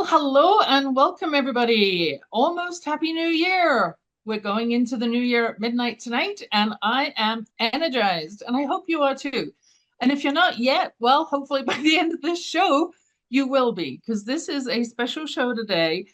Well, hello and welcome, everybody. Almost Happy New Year. We're going into the new year at midnight tonight, and I am energized, and I hope you are too. And if you're not yet, well, hopefully by the end of this show, you will be, because this is a special show today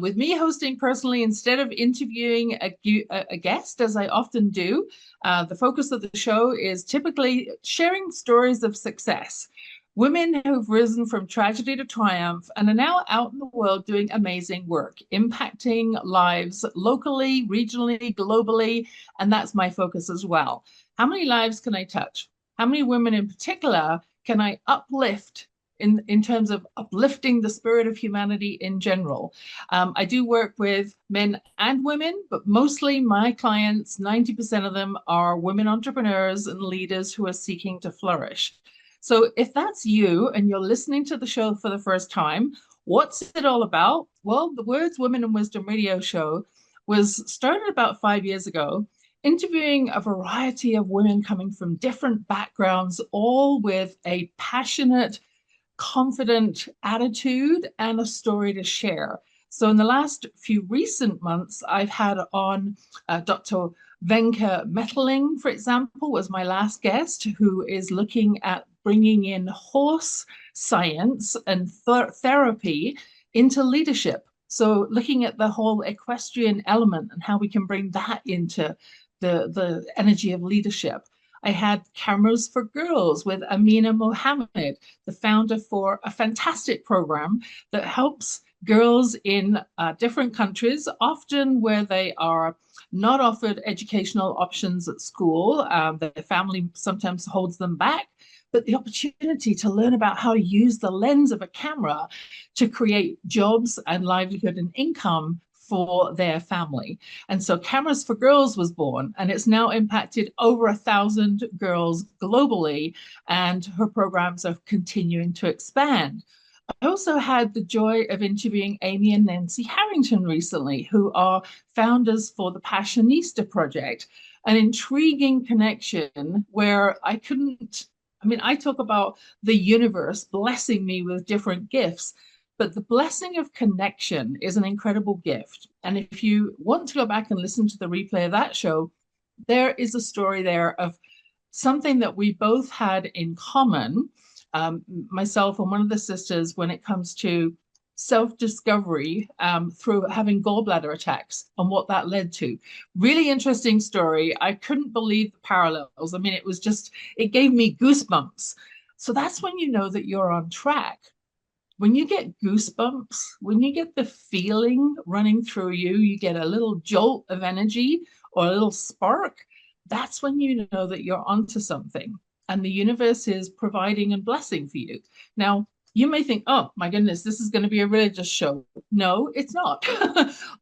with me hosting personally instead of interviewing a guest, as I often do. The focus of the show is typically sharing stories of success. Women who've risen from tragedy to triumph and are now out in the world doing amazing work, impacting lives locally, regionally, globally, and that's my focus as well. How many lives can I touch? How many women in particular can I uplift in terms of uplifting the spirit of humanity in general? I do work with men and women, but mostly my clients, 90% of them are women entrepreneurs and leaders who are seeking to flourish. So if that's you and you're listening to the show for the first time, what's it all about? Well, the Words, Women and Wisdom radio show was started about 5 years ago, interviewing a variety of women coming from different backgrounds, all with a passionate, confident attitude and a story to share. So in the last few recent months, I've had on Dr. Venka Metaling, for example, was my last guest, who is looking at bringing in horse science and therapy into leadership. So looking at the whole equestrian element and how we can bring that into the energy of leadership. I had Cameras for Girls with Amina Mohammed, the founder for a fantastic program that helps girls in different countries, often where they are not offered educational options at school. Their family sometimes holds them back, but the opportunity to learn about how to use the lens of a camera to create jobs and livelihood and income for their family. And so Cameras for Girls was born, and it's now impacted over 1,000 girls globally, and her programs are continuing to expand. I also had the joy of interviewing Amy and Nancy Harrington recently, who are founders for the Passionista Project, an intriguing connection where I talk about the universe blessing me with different gifts, but the blessing of connection is an incredible gift. And if you want to go back and listen to the replay of that show, there is a story there of something that we both had in common, myself and one of the sisters, when it comes to self-discovery through having gallbladder attacks and what that led to. Really interesting story. I couldn't believe the parallels. I mean, it gave me goosebumps. So that's when you know that you're on track. When you get goosebumps, when you get the feeling running through you, you get a little jolt of energy or a little spark, that's when you know that you're onto something and the universe is providing and blessing for you. Now, you may think, oh my goodness, this is going to be a religious show. No, it's not.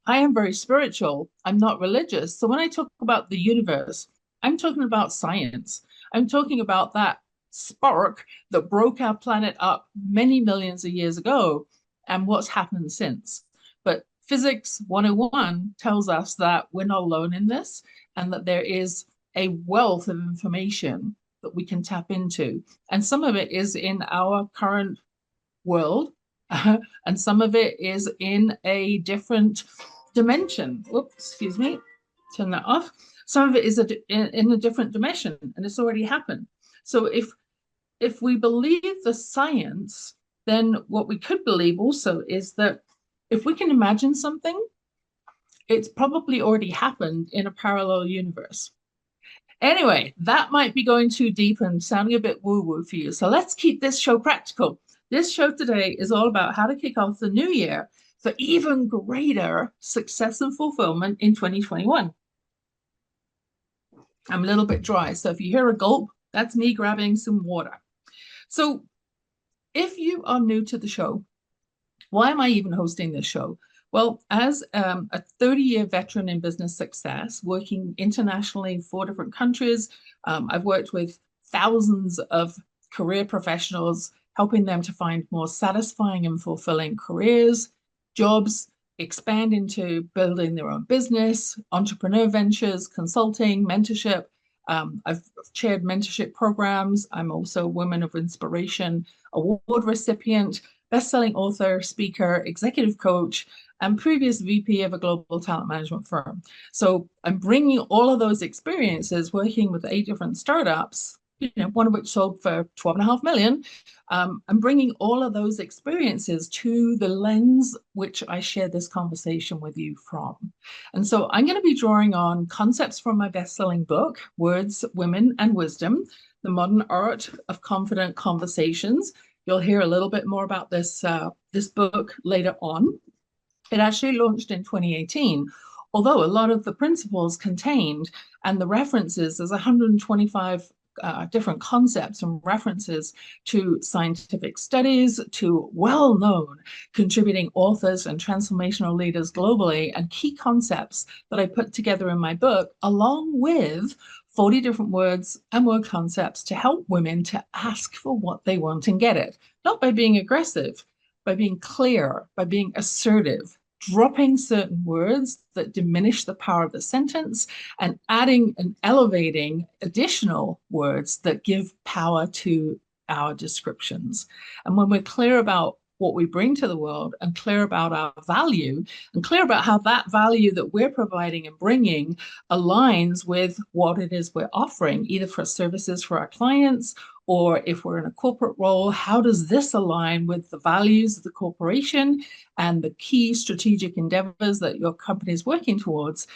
I am very spiritual. I'm not religious. So when I talk about the universe, I'm talking about science. I'm talking about that spark that broke our planet up many millions of years ago and what's happened since. But Physics 101 tells us that we're not alone in this and that there is a wealth of information that we can tap into. And some of it is in our current world, and some of it is in a different dimension. Oops, excuse me, turn that off. Some of it is in a different dimension, and it's already happened. So if we believe the science, then what we could believe also is that if we can imagine something, it's probably already happened in a parallel universe. Anyway, that might be going too deep and sounding a bit woo-woo for you. So let's keep this show practical. This show today is all about how to kick off the new year for even greater success and fulfillment in 2021. I'm a little bit dry, so if you hear a gulp, that's me grabbing some water. So if you are new to the show, why am I even hosting this show? Well, as a 30-year veteran in business success, working internationally in 4 different countries, I've worked with thousands of career professionals, helping them to find more satisfying and fulfilling careers, jobs, expand into building their own business, entrepreneur ventures, consulting, mentorship. I've chaired mentorship programs. I'm also a Women of Inspiration award recipient. best-selling author, speaker, executive coach, and previous VP of a global talent management firm. So I'm bringing all of those experiences working with 8 different startups, one of which sold for 12.5 million. I'm bringing all of those experiences to the lens which I share this conversation with you from. And so I'm going to be drawing on concepts from my best-selling book, Words, Women, and Wisdom, The Modern Art of Confident Conversations. You'll hear a little bit more about this book later on. It actually launched in 2018, although a lot of the principles contained and the references, there's 125 different concepts and references to scientific studies, to well-known contributing authors and transformational leaders globally, and key concepts that I put together in my book, along with 40 different words and word concepts to help women to ask for what they want and get it, not by being aggressive, by being clear, by being assertive, dropping certain words that diminish the power of the sentence and adding and elevating additional words that give power to our descriptions. And when we're clear about what we bring to the world and clear about our value and clear about how that value that we're providing and bringing aligns with what it is we're offering, either for services for our clients or if we're in a corporate role, how does this align with the values of the corporation and the key strategic endeavors that your company is working towards?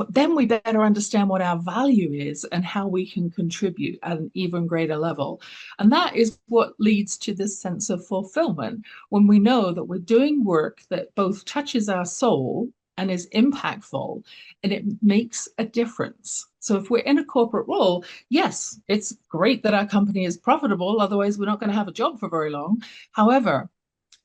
Then we better understand what our value is and how we can contribute at an even greater level. And that is what leads to this sense of fulfillment, when we know that we're doing work that both touches our soul and is impactful, and it makes a difference. So if we're in a corporate role, yes, it's great that our company is profitable, otherwise we're not going to have a job for very long. However,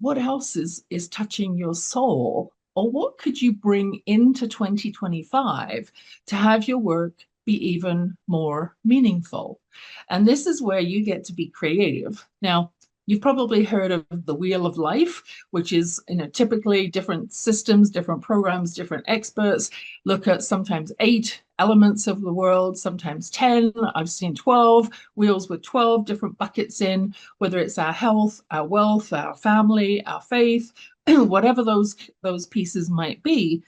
what else is touching your soul? Or what could you bring into 2025 to have your work be even more meaningful? And this is where you get to be creative. Now, you've probably heard of the Wheel of Life, which is, typically different systems, different programs, different experts look at sometimes 8 elements of the world, sometimes 10. I've seen 12 wheels with 12 different buckets in, whether it's our health, our wealth, our family, our faith, whatever those pieces might be.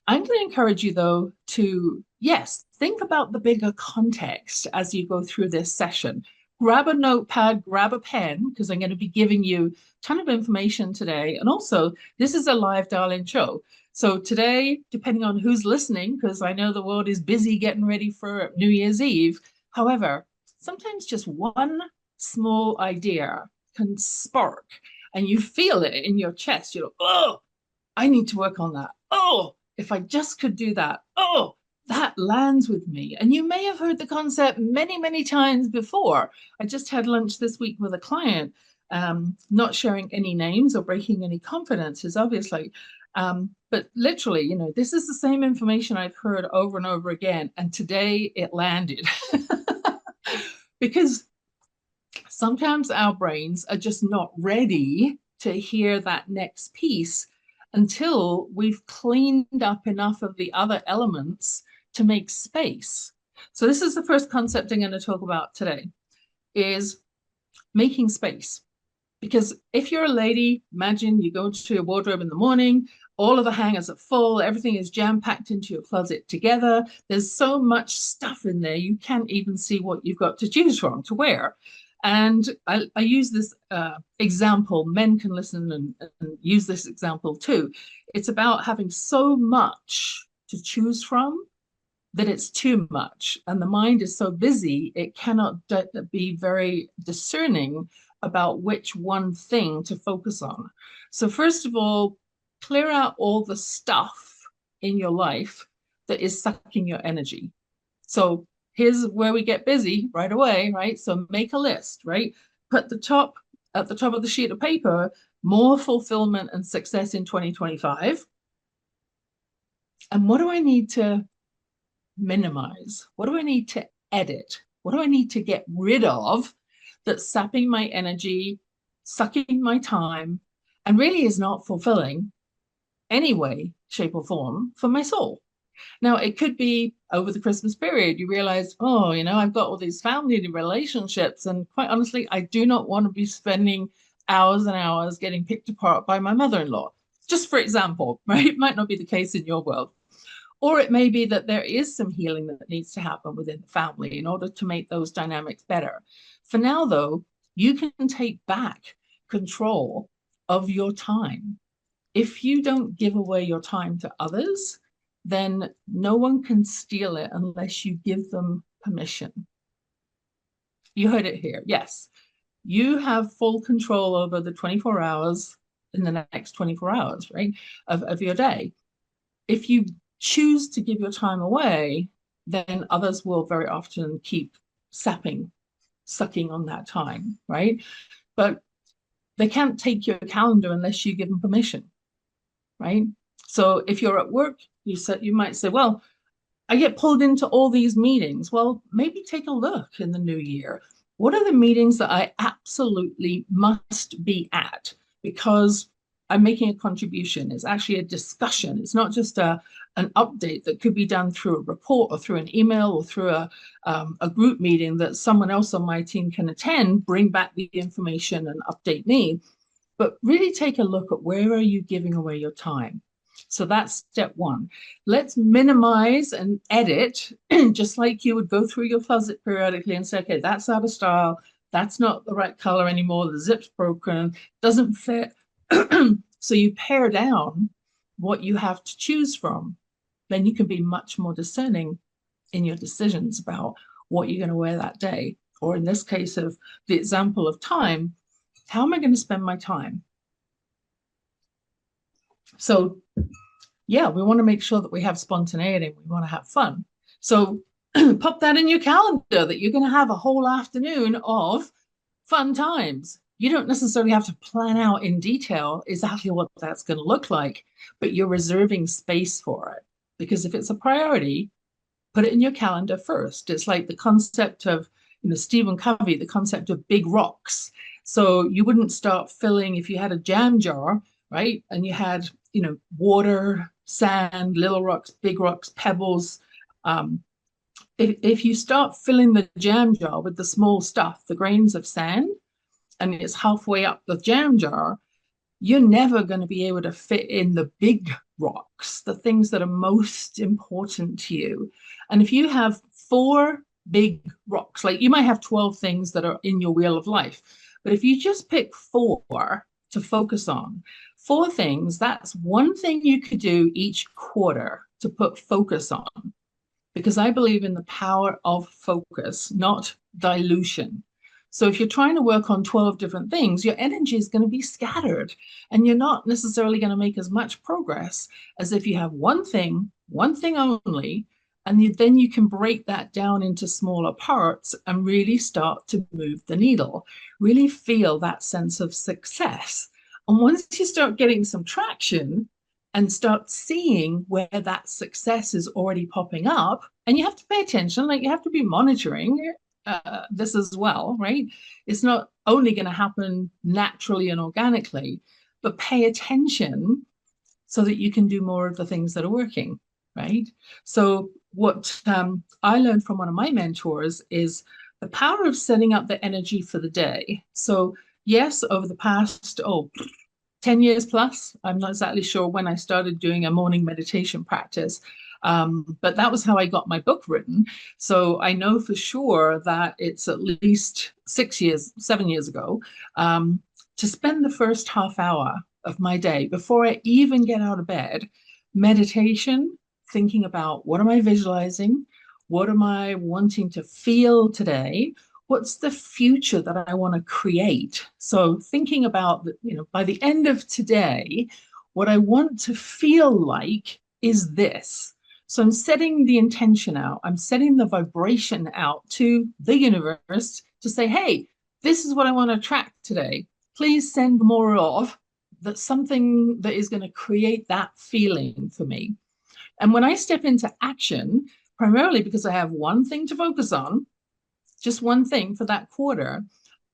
I'm going to encourage you, though, to, yes, think about the bigger context as you go through this session. Grab a notepad, grab a pen, because I'm going to be giving you a ton of information today. And also, this is a live dial-in show. So today, depending on who's listening, because I know the world is busy getting ready for New Year's Eve. However, sometimes just one small idea can spark and you feel it in your chest. You're like, oh, I need to work on that. Oh, if I just could do that. Oh, that lands with me. And you may have heard the concept many, many times before. I just had lunch this week with a client, not sharing any names or breaking any confidences, obviously. But literally, this is the same information I've heard over and over again. And today it landed. Because sometimes our brains are just not ready to hear that next piece until we've cleaned up enough of the other elements to make space. So this is the first concept I'm going to talk about today, is making space. Because if you're a lady, imagine you go to your wardrobe in the morning, all of the hangers are full, everything is jam-packed into your closet together. There's so much stuff in there, you can't even see what you've got to choose from to wear. And I use this example. Men can listen and use this example too. It's about having so much to choose from that it's too much. And the mind is so busy, it cannot be very discerning about which one thing to focus on. So first of all, clear out all the stuff in your life that is sucking your energy. So here's where we get busy right away, right? So make a list, right? Put at the top of the sheet of paper, more fulfillment and success in 2025. And what do I need to minimize? What do I need to edit? What do I need to get rid of that's sapping my energy, sucking my time, and really is not fulfilling any way, shape, or form for my soul? Now, it could be over the Christmas period, you realize, I've got all these family relationships, and quite honestly, I do not want to be spending hours and hours getting picked apart by my mother-in-law. Just for example, right? It might not be the case in your world. Or it may be that there is some healing that needs to happen within the family in order to make those dynamics better. For now, though, you can take back control of your time. If you don't give away your time to others, then no one can steal it unless you give them permission. You heard it here. Yes, you have full control over the 24 hours in the next 24 hours, right, of your day. If you choose to give your time away, then others will very often keep sucking on that time, right? But they can't take your calendar unless you give them permission, right? So if you're at work, you might say, well, I get pulled into all these meetings. Well, maybe take a look in the new year. What are the meetings that I absolutely must be at because I'm making a contribution? It's actually a discussion. It's not just an update that could be done through a report or through an email or through a group meeting that someone else on my team can attend, bring back the information and update me. But really take a look at where are you giving away your time. So that's step one. Let's minimize and edit, just like you would go through your closet periodically and say, okay, that's out of style. That's not the right color anymore. The zip's broken, doesn't fit. So you pare down what you have to choose from. Then you can be much more discerning in your decisions about what you're going to wear that day. Or in this case of the example of time, how am I going to spend my time? So yeah, we want to make sure that we have spontaneity. We want to have fun. So pop that in your calendar that you're going to have a whole afternoon of fun times. You don't necessarily have to plan out in detail exactly what that's going to look like, but you're reserving space for it. Because if it's a priority, put it in your calendar first. It's like the concept of, Stephen Covey, the concept of big rocks. So you wouldn't start filling, if you had a jam jar, right? And you had, water, sand, little rocks, big rocks, pebbles. If you start filling the jam jar with the small stuff, the grains of sand, and it's halfway up the jam jar, you're never going to be able to fit in the big rocks, the things that are most important to you. And if you have 4 big rocks, like you might have 12 things that are in your wheel of life, but if you just pick 4 to focus on, 4 things, that's one thing you could do each quarter to put focus on. Because I believe in the power of focus, not dilution. So if you're trying to work on 12 different things, your energy is going to be scattered and you're not necessarily going to make as much progress as if you have one thing only, and then you can break that down into smaller parts and really start to move the needle, really feel that sense of success. And once you start getting some traction and start seeing where that success is already popping up, and you have to pay attention, like you have to be monitoring this as well, right? It's not only going to happen naturally and organically, but pay attention so that you can do more of the things that are working, right? So what I learned from one of my mentors is the power of setting up the energy for the day. So yes, over the past, 10 years plus, I'm not exactly sure when I started doing a morning meditation practice, but that was how I got my book written. So I know for sure that it's at least 7 years ago, to spend the first half hour of my day before I even get out of bed, meditation, thinking about what am I visualizing? What am I wanting to feel today? What's the future that I want to create? So thinking about, by the end of today, what I want to feel like is this. So I'm setting the intention out. I'm setting the vibration out to the universe to say, hey, this is what I want to attract today. Please send more of that, something that is going to create that feeling for me. And when I step into action, primarily because I have one thing to focus on, just one thing for that quarter,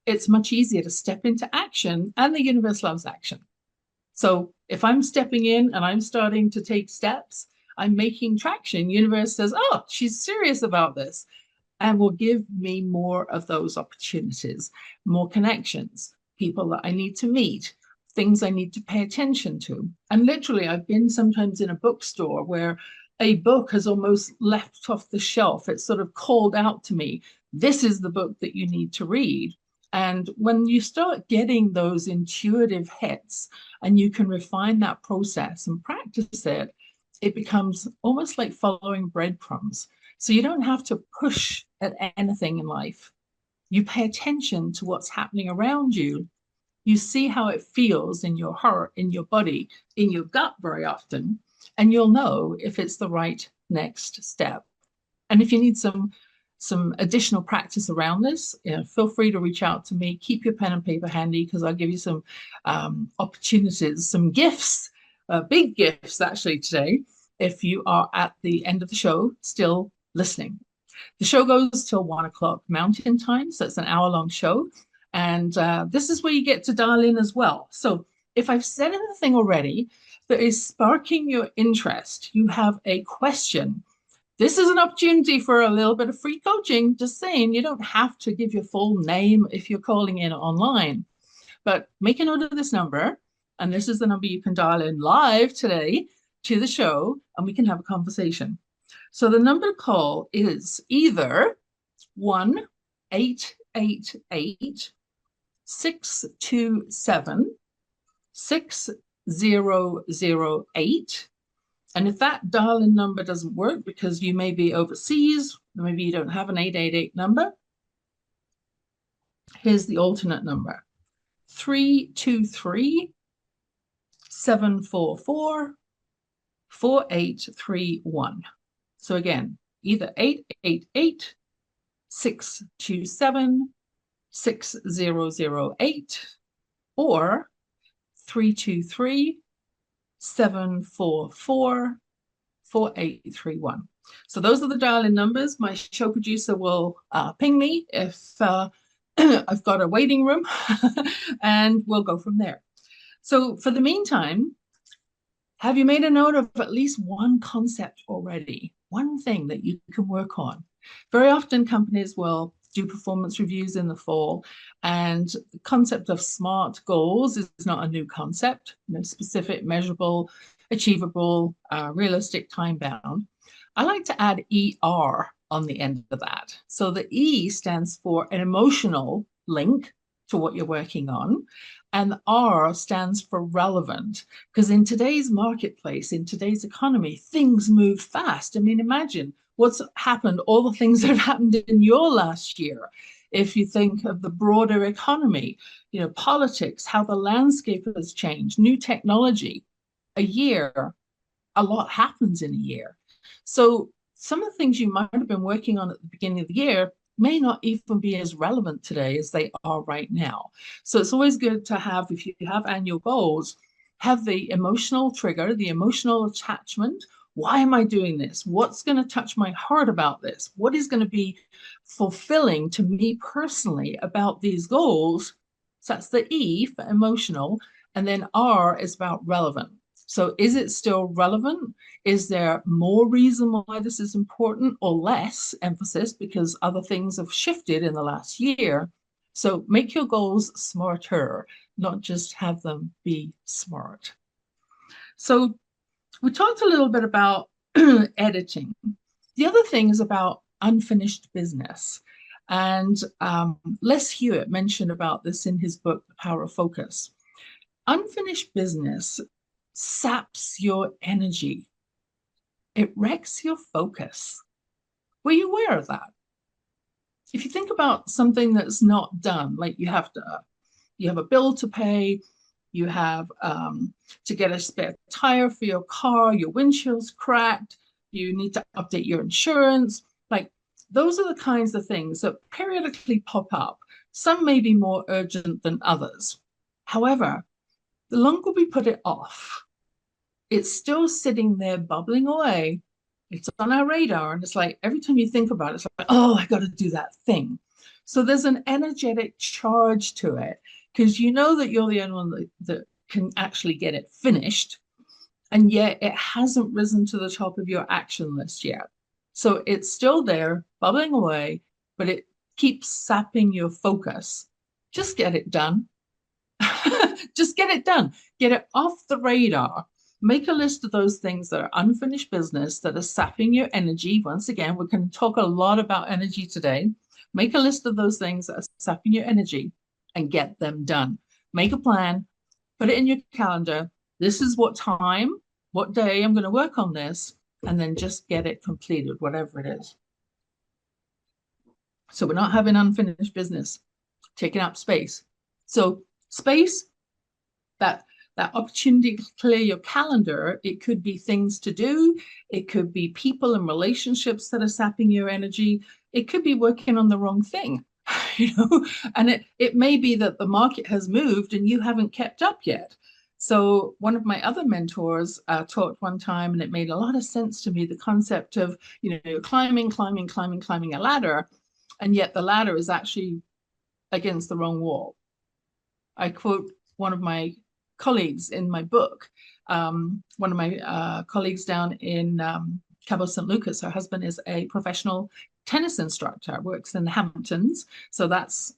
it's much easier to step into action, and the universe loves action. So if I'm stepping in and I'm starting to take steps, I'm making traction. Universe says, oh, she's serious about this, and will give me more of those opportunities, more connections. people that I need to meet, things I need to pay attention to. And literally, I've been sometimes in a bookstore where a book has almost left off the shelf. It's sort of called out to me, this is the book that you need to read. And when you start getting those intuitive hits and you can refine that process and practice it, it becomes almost like following breadcrumbs. So you don't have to push at anything in life. You pay attention to what's happening around you. You see how it feels in your heart, in your body, in your gut very often, and you'll know if it's the right next step. And if you need some additional practice around this, feel free to reach out to me. Keep your pen and paper handy because I'll give you some opportunities, some gifts, big gifts actually today, if you are at the end of the show still listening. The show goes till 1 o'clock Mountain Time, so it's an hour-long show. And this is where you get to dial in as well. So if I've said anything already that is sparking your interest, you have a question, this is an opportunity for a little bit of free coaching. Just saying, you don't have to give your full name if you're calling in online. But make a note of this number, and this is the number you can dial in live today to the show, and we can have a conversation. So the number to call is either 1-888-627-6008. And if that dial-in number doesn't work because you may be overseas, maybe you don't have an 888 number, here's the alternate number, 323-744-4831. So again, either 888-627-6008 or 323-744-4831. So those are the dial-in numbers. My show producer will ping me if I've got a waiting room, and we'll go from there. So for the meantime, have you made a note of at least one concept already? One thing that you can work on? Very often companies will do performance reviews in the fall, and the concept of SMART goals is not a new concept, specific, measurable, achievable, realistic, time-bound. I like to add ER on the end of that. So the E stands for an emotional link to what you're working on, and the R stands for relevant, because in today's marketplace, in today's economy, things move fast. I mean, imagine what's happened, all the things that have happened in your last year. If you think of the broader economy, politics, how the landscape has changed, new technology, a year, a lot happens in a year. So some of the things you might have been working on at the beginning of the year may not even be as relevant today as they are right now. So it's always good to have, if you have annual goals, have the emotional trigger, the emotional attachment. Why am I doing this? What's going to touch my heart about this? What is going to be fulfilling to me personally about these goals? So that's the E for emotional, and then R is about relevant. So is it still relevant? Is there more reason why this is important or less emphasis because other things have shifted in the last year? So make your goals smarter, not just have them be smart. So we talked a little bit about editing. The other thing is about unfinished business. And Les Hewitt mentioned about this in his book, The Power of Focus. Unfinished business saps your energy. It wrecks your focus. Were you aware of that? If you think about something that's not done, like you have a bill to pay, you have to get a spare tire for your car, your windshield's cracked, you need to update your insurance. Like, those are the kinds of things that periodically pop up. Some may be more urgent than others. However, the longer we put it off, it's still sitting there bubbling away. It's on our radar, and it's like every time you think about it, it's like, oh, I got to do that thing. So there's an energetic charge to it, because you know that you're the only one that can actually get it finished, and yet it hasn't risen to the top of your action list yet. So it's still there, bubbling away, but it keeps sapping your focus. Just get it done. Just get it done. Get it off the radar. Make a list of those things that are unfinished business that are sapping your energy. Once again, we're going to talk a lot about energy today. Make a list of those things that are sapping your energy and get them done. Make a plan, put it in your calendar. This is what time, what day I'm going to work on this, and then just get it completed, whatever it is. So we're not having unfinished business, taking up space. So space, that opportunity to clear your calendar, it could be things to do, it could be people and relationships that are sapping your energy, it could be working on the wrong thing, and it may be that the market has moved and you haven't kept up yet. So one of my other mentors taught one time, and it made a lot of sense to me, the concept of, climbing a ladder, and yet the ladder is actually against the wrong wall. I quote one of my colleagues in my book, one of my colleagues down in Cabo St. Lucas. Her husband is a professional tennis instructor, works in the Hamptons. So that's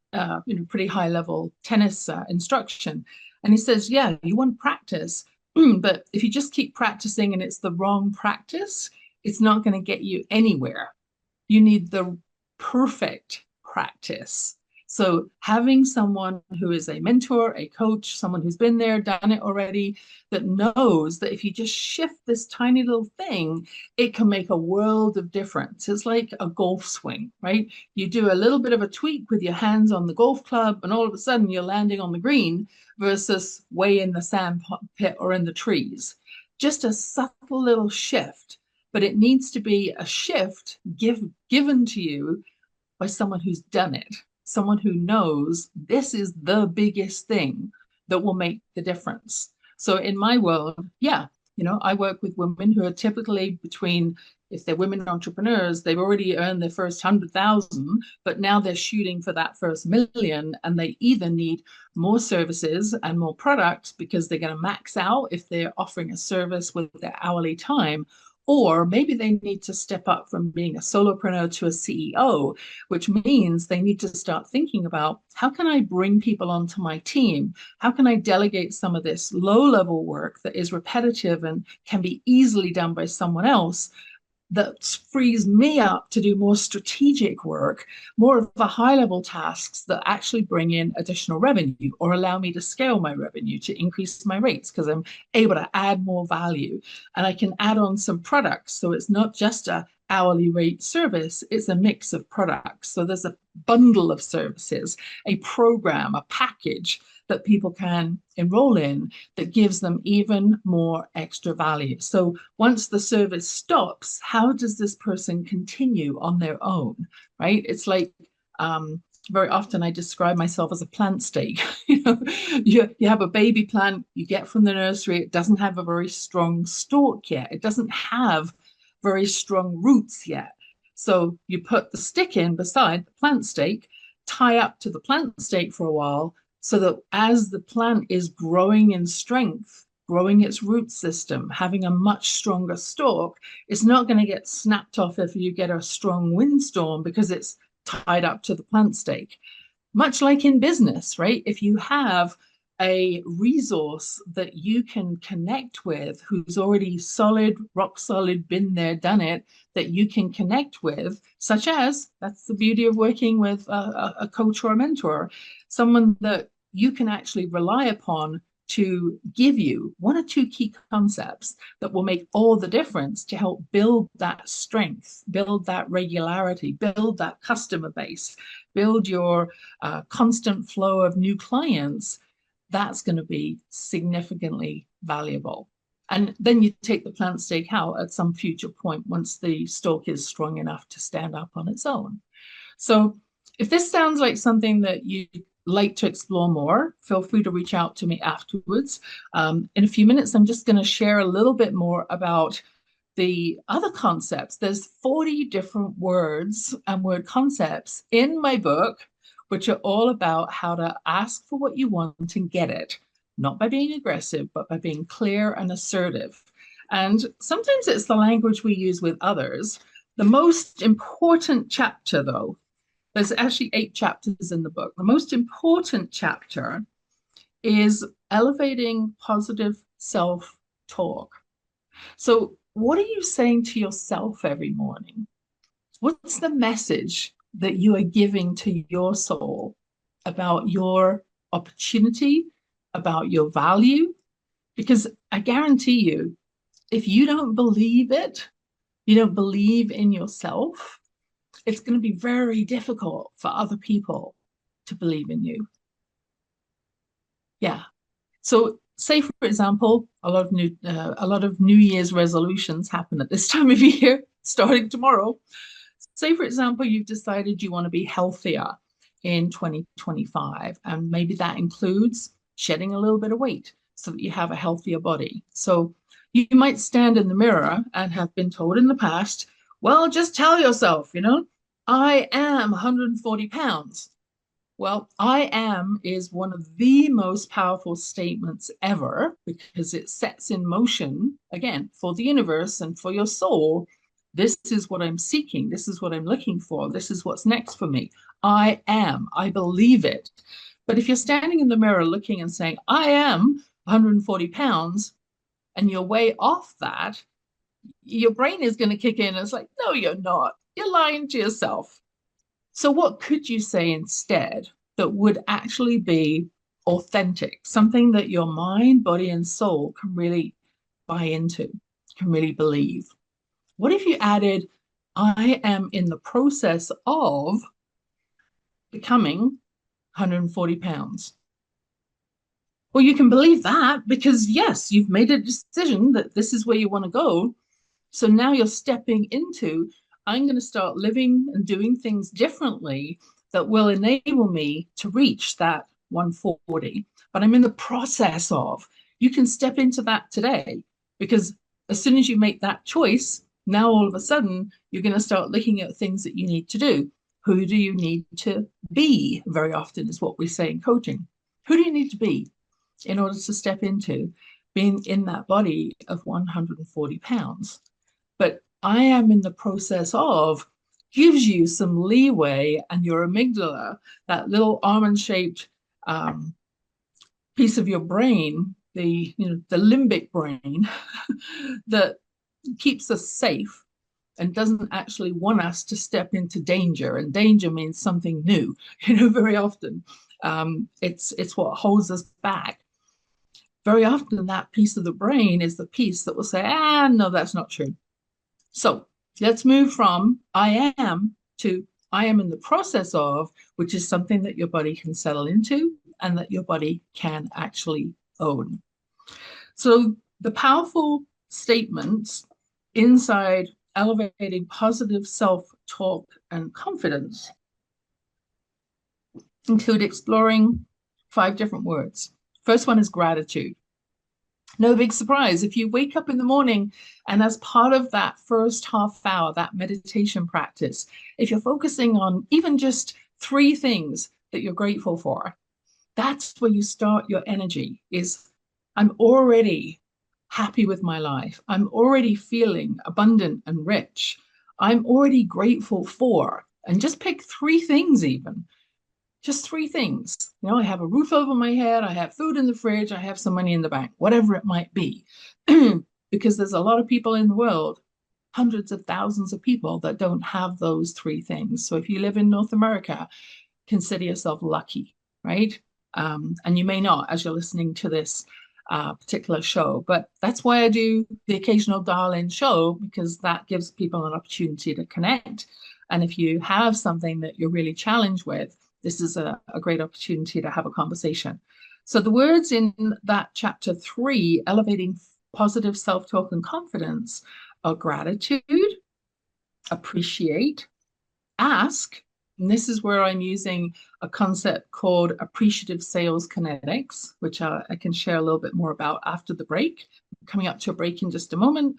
pretty high level tennis instruction. And he says, yeah, you want to practice, but if you just keep practicing and it's the wrong practice, it's not going to get you anywhere. You need the perfect practice. So having someone who is a mentor, a coach, someone who's been there, done it already, that knows that if you just shift this tiny little thing, it can make a world of difference. It's like a golf swing, right? You do a little bit of a tweak with your hands on the golf club, and all of a sudden you're landing on the green versus way in the sand pit or in the trees. Just a subtle little shift, but it needs to be a shift given to you by someone who's done it. Someone who knows this is the biggest thing that will make the difference. So in my world, I work with women who are typically between, if they're women entrepreneurs, they've already earned their first 100,000, but now they're shooting for that first million, and they either need more services and more products because they're going to max out if they're offering a service with their hourly time, or maybe they need to step up from being a solopreneur to a CEO, which means they need to start thinking about, how can I bring people onto my team? How can I delegate some of this low-level work that is repetitive and can be easily done by someone else, that frees me up to do more strategic work, more of the high-level tasks that actually bring in additional revenue or allow me to scale my revenue, to increase my rates, because I'm able to add more value. And I can add on some products. So it's not just a hourly rate service, it's a mix of products. So there's a bundle of services, a program, a package that people can enroll in that gives them even more extra value. So once the service stops, how does this person continue on their own, right? It's like, very often I describe myself as a plant stake. You have a baby plant you get from the nursery. It doesn't have a very strong stalk yet. It doesn't have very strong roots yet. So you put the stick in beside the plant stake, tie up to the plant stake for a while, so that as the plant is growing in strength, growing its root system, having a much stronger stalk, it's not going to get snapped off if you get a strong windstorm because it's tied up to the plant stake. Much like in business, right? If you have a resource that you can connect with, who's already solid, rock solid, been there, done it, that you can connect with, such as, that's the beauty of working with a coach or a mentor, someone that you can actually rely upon to give you one or two key concepts that will make all the difference to help build that strength, build that regularity, build that customer base, build your constant flow of new clients. That's going to be significantly valuable. And then you take the plant stake out at some future point once the stalk is strong enough to stand up on its own. So if this sounds like something that you like to explore more, feel free to reach out to me afterwards. In a few minutes, I'm just going to share a little bit more about the other concepts. There's 40 different words and word concepts in my book, which are all about how to ask for what you want and get it, not by being aggressive, but by being clear and assertive. And sometimes it's the language we use with others. The most important chapter, though, there's actually 8 chapters in the book. The most important chapter is elevating positive self-talk. So, what are you saying to yourself every morning? What's the message that you are giving to your soul about your opportunity, about your value? Because I guarantee you, if you don't believe it, you don't believe in yourself, it's going to be very difficult for other people to believe in you. Yeah. So, say for example, a lot of New Year's resolutions happen at this time of year, starting tomorrow. Say for example, you've decided you want to be healthier in 2025, and maybe that includes shedding a little bit of weight so that you have a healthier body. So you might stand in the mirror and have been told in the past, well, just tell yourself, I am 140 pounds. Well, I am is one of the most powerful statements ever because it sets in motion, again, for the universe and for your soul. This is what I'm seeking. This is what I'm looking for. This is what's next for me. I am. I believe it. But if you're standing in the mirror looking and saying, I am 140 pounds, and you're way off that, your brain is going to kick in and it's like, no, you're not. You're lying to yourself. So, what could you say instead that would actually be authentic, something that your mind, body, and soul can really buy into, can really believe? What if you added, I am in the process of becoming 140 pounds? Well, you can believe that because, yes, you've made a decision that this is where you want to go. So now you're stepping into, I'm going to start living and doing things differently that will enable me to reach that 140. But I'm in the process of, you can step into that today because as soon as you make that choice, now all of a sudden you're going to start looking at things that you need to do. Who do you need to be? Very often is what we say in coaching. Who do you need to be in order to step into being in that body of 140 pounds? But I am in the process of gives you some leeway, and your amygdala, that little almond-shaped piece of your brain, the limbic brain, that keeps us safe and doesn't actually want us to step into danger. And danger means something new. Very often it's what holds us back. Very often that piece of the brain is the piece that will say, no, that's not true. So let's move from I am to I am in the process of, which is something that your body can settle into and that your body can actually own. So the powerful statements inside elevating positive self-talk and confidence include exploring 5 different words. First one is gratitude. No big surprise. If you wake up in the morning and as part of that first half hour, that meditation practice, if you're focusing on even just 3 things that you're grateful for, that's where you start your energy is I'm already happy with my life. I'm already feeling abundant and rich. I'm already grateful for, and just pick 3 things even. Just 3 things. I have a roof over my head, I have food in the fridge, I have some money in the bank, whatever it might be. Because there's a lot of people in the world, hundreds of thousands of people that don't have those 3 things. So if you live in North America, consider yourself lucky, right? And you may not as you're listening to this particular show, but that's why I do the occasional dial-in show, because that gives people an opportunity to connect. And if you have something that you're really challenged with, this is a great opportunity to have a conversation. So the words in that chapter 3, elevating positive self-talk and confidence, are gratitude, appreciate, ask, and this is where I'm using a concept called appreciative sales kinetics, which I can share a little bit more about after the break. Coming up to a break in just a moment.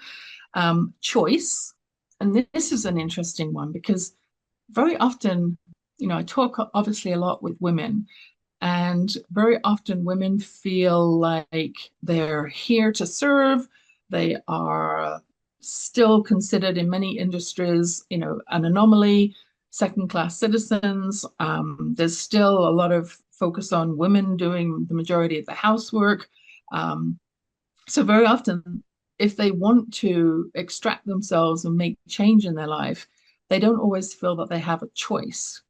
Choice, and this is an interesting one because very often, I talk obviously a lot with women, and very often women feel like they're here to serve. They are still considered in many industries, an anomaly, second-class citizens. There's still a lot of focus on women doing the majority of the housework. So very often, if they want to extract themselves and make change in their life, they don't always feel that they have a choice.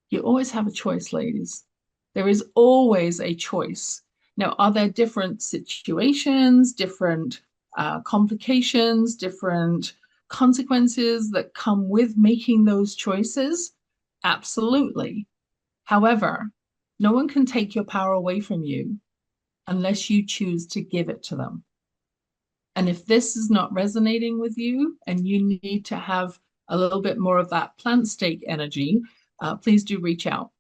You always have a choice, ladies. There is always a choice. Now, are there different situations, different complications, different consequences that come with making those choices? Absolutely. However, no one can take your power away from you unless you choose to give it to them. And if this is not resonating with you and you need to have a little bit more of that plant stake energy, please do reach out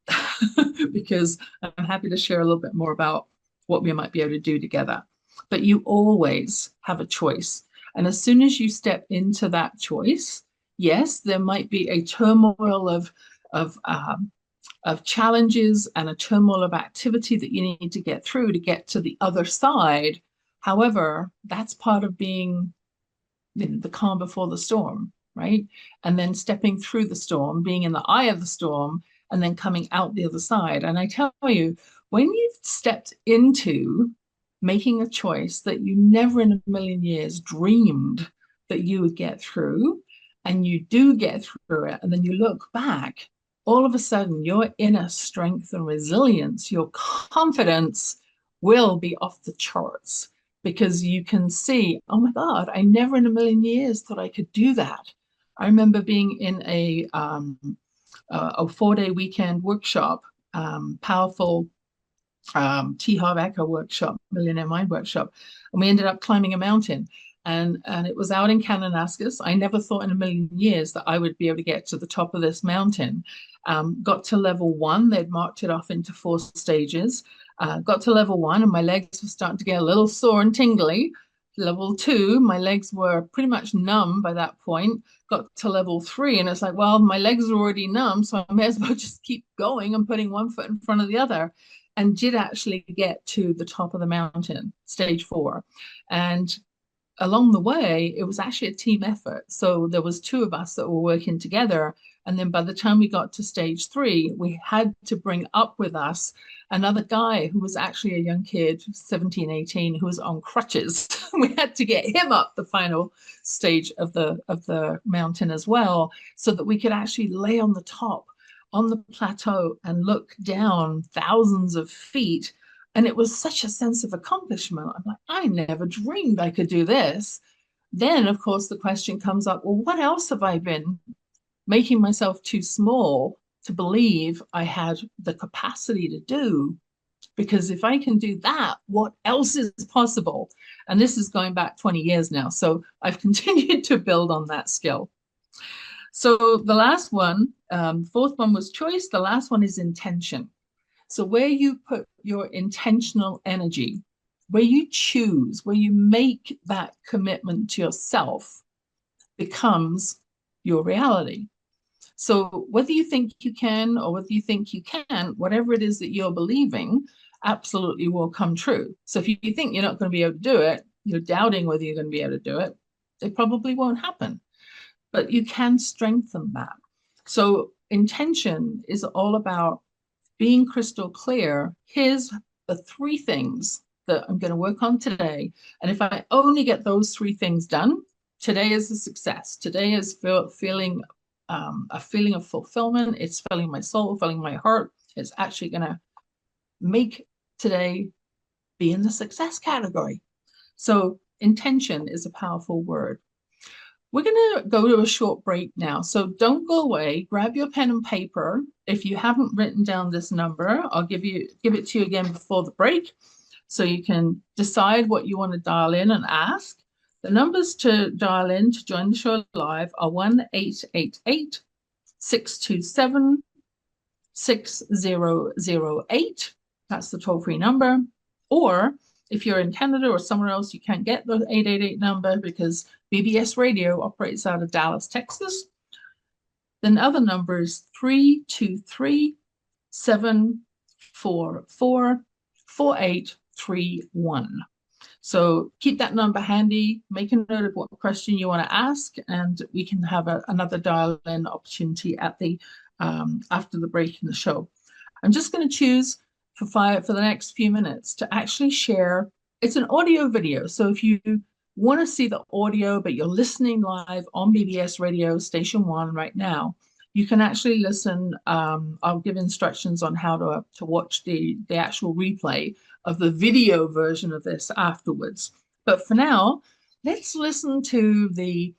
because I'm happy to share a little bit more about what we might be able to do together. But you always have a choice. And as soon as you step into that choice, yes, there might be a turmoil of challenges and a turmoil of activity that you need to get through to get to the other side. However, that's part of being the calm before the storm, right? And then stepping through the storm, being in the eye of the storm, and then coming out the other side. And I tell you, when you've stepped into making a choice that you never in a million years dreamed that you would get through, and you do get through it, and then you look back, all of a sudden your inner strength and resilience, your confidence will be off the charts because you can see, oh my God, I never in a million years thought I could do that. I remember being in a 4-day weekend workshop, powerful T. Harv Eker workshop, Millionaire Mind workshop, and we ended up climbing a mountain. And it was out in Kananaskis. I never thought in a million years that I would be able to get to the top of this mountain. Got to level 1. They'd marked it off into 4 stages. Got to level 1 and my legs were starting to get a little sore and tingly. Level 2, my legs were pretty much numb by that point. Got to level 3 and it's like, well, my legs are already numb, so I may as well just keep going and putting one foot in front of the other. And did actually get to the top of the mountain, stage 4. And along the way, it was actually a team effort. So there was 2 of us that were working together. And then by the time we got to stage 3, we had to bring up with us another guy who was actually a young kid, 17, 18, who was on crutches. We had to get him up the final stage of the mountain as well, so that we could actually lay on the top, on the plateau, and look down thousands of feet. And it was such a sense of accomplishment. I'm like, I never dreamed I could do this. Then, of course, the question comes up, well, what else have I been making myself too small to believe I had the capacity to do? Because if I can do that, what else is possible? And this is going back 20 years now. So I've continued to build on that skill. So the last one, 4th one was choice. The last one is intention. So where you put your intentional energy, where you choose, where you make that commitment to yourself, becomes your reality. So whether you think you can or whether you think you can't, whatever it is that you're believing absolutely will come true. So if you think you're not going to be able to do it, you're doubting whether you're going to be able to do it, it probably won't happen. But you can strengthen that. So intention is all about being crystal clear. Here's the 3 things that I'm going to work on today. And if I only get those 3 things done, today is a success. Today is feeling a feeling of fulfillment. It's filling my soul, filling my heart. It's actually going to make today be in the success category. So intention is a powerful word. We're going to go to a short break now. So don't go away. Grab your pen and paper. If you haven't written down this number, I'll give it to you again before the break so you can decide what you want to dial in and ask. The numbers to dial in to join the show live are 1-888-627-6008. That's the toll-free number. Or if you're in Canada or somewhere else, you can't get the 888 number because BBS Radio operates out of Dallas, Texas. Then other number is 323-744-4831. So keep that number handy, make a note of what question you want to ask, and we can have another dial-in opportunity at the after the break in the show. I'm just going to choose for the next few minutes to actually share. It's an audio video. So if you want to see the audio, but you're listening live on BBS Radio Station 1 right now, you can actually listen. I'll give instructions on how to watch the actual replay of the video version of this afterwards. But for now, let's listen to the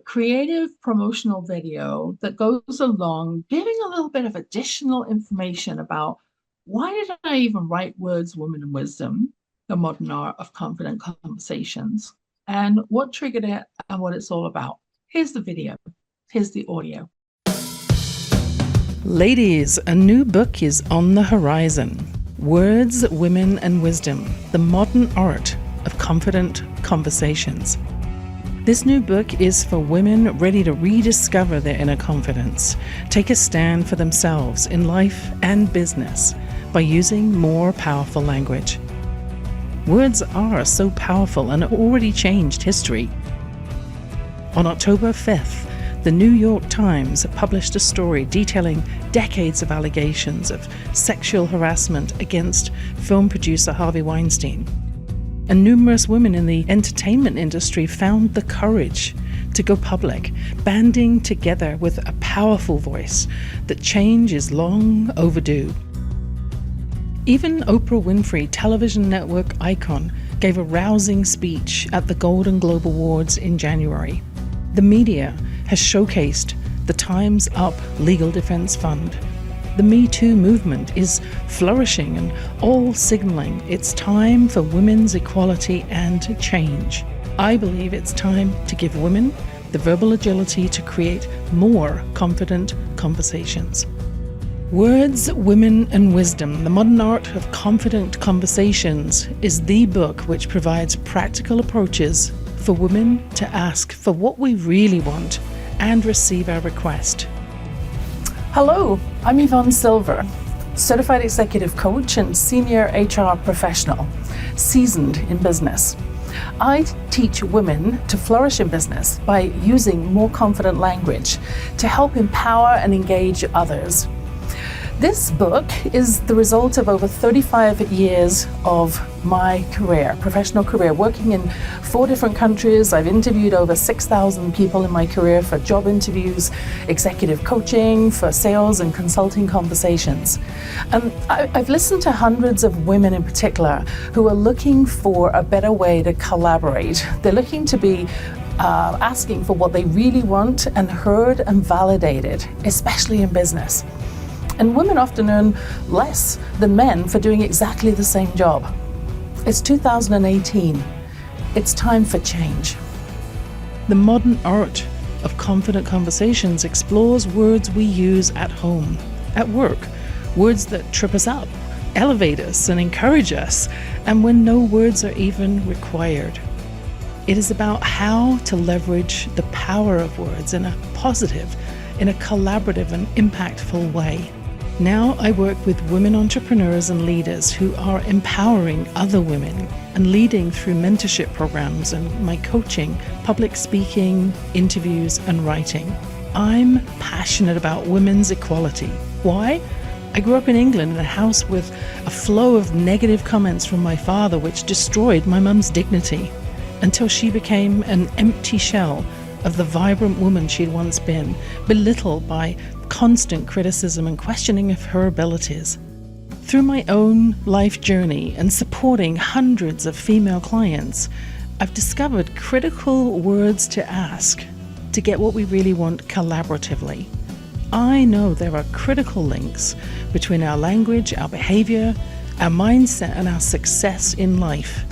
creative promotional video that goes along, giving a little bit of additional information about why did I even write Words, Women, and Wisdom, the modern art of confident conversations, and what triggered it and what it's all about. Here's the video. Here's the audio. Ladies, a new book is on the horizon. Words, Women, and Wisdom, the modern art of confident conversations. This new book is for women ready to rediscover their inner confidence, take a stand for themselves in life and business by using more powerful language. Words are so powerful and have already changed history. On October 5th, the New York Times published a story detailing decades of allegations of sexual harassment against film producer Harvey Weinstein. And numerous women in the entertainment industry found the courage to go public, banding together with a powerful voice that change is long overdue. Even Oprah Winfrey, television network icon, gave a rousing speech at the Golden Globe Awards in January. The media has showcased the Time's Up Legal Defense Fund. The Me Too movement is flourishing and all signaling it's time for women's equality and change. I believe it's time to give women the verbal agility to create more confident conversations. Words, Women, and Wisdom, the modern art of confident conversations is the book which provides practical approaches for women to ask for what we really want and receive our request. Hello, I'm Yvonne Silver, certified executive coach and senior HR professional, seasoned in business. I teach women to flourish in business by using more confident language to help empower and engage others. This book is the result of over 35 years of my career, professional career, working in 4 different countries. I've interviewed over 6,000 people in my career for job interviews, executive coaching, for sales and consulting conversations. And I've listened to hundreds of women in particular who are looking for a better way to collaborate. They're looking to be asking for what they really want and heard and validated, especially in business. And women often earn less than men for doing exactly the same job. It's 2018. It's time for change. The modern art of confident conversations explores words we use at home, at work, words that trip us up, elevate us, and encourage us, and when no words are even required. It is about how to leverage the power of words in a positive, in a collaborative and impactful way. Now I work with women entrepreneurs and leaders who are empowering other women and leading through mentorship programs and my coaching, public speaking, interviews, and writing. I'm passionate about women's equality. Why? I grew up in England in a house with a flow of negative comments from my father which destroyed my mum's dignity until she became an empty shell of the vibrant woman she'd once been, belittled by constant criticism and questioning of her abilities. Through my own life journey and supporting hundreds of female clients, I've discovered critical words to ask to get what we really want collaboratively. I know there are critical links between our language, our behavior, our mindset, and our success in life.